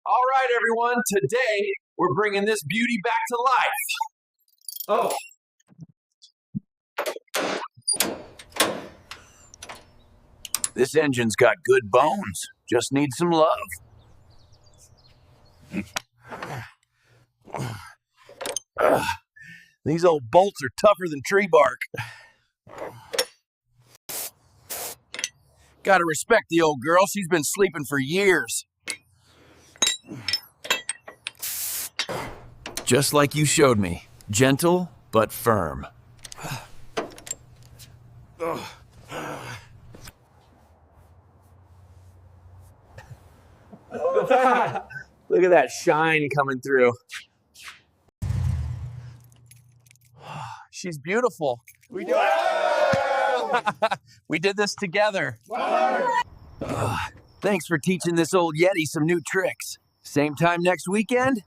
All right, everyone. Today, we're bringing this beauty back to life. Oh. This engine's got good bones. Just needs some love. These old bolts are tougher than tree bark. Gotta respect the old girl. She's been sleeping for years. Just like you showed me. Gentle, but firm. Look at that shine coming through. She's beautiful. We did We did this together. Thanks for teaching this old Yeti some new tricks. Same time next weekend?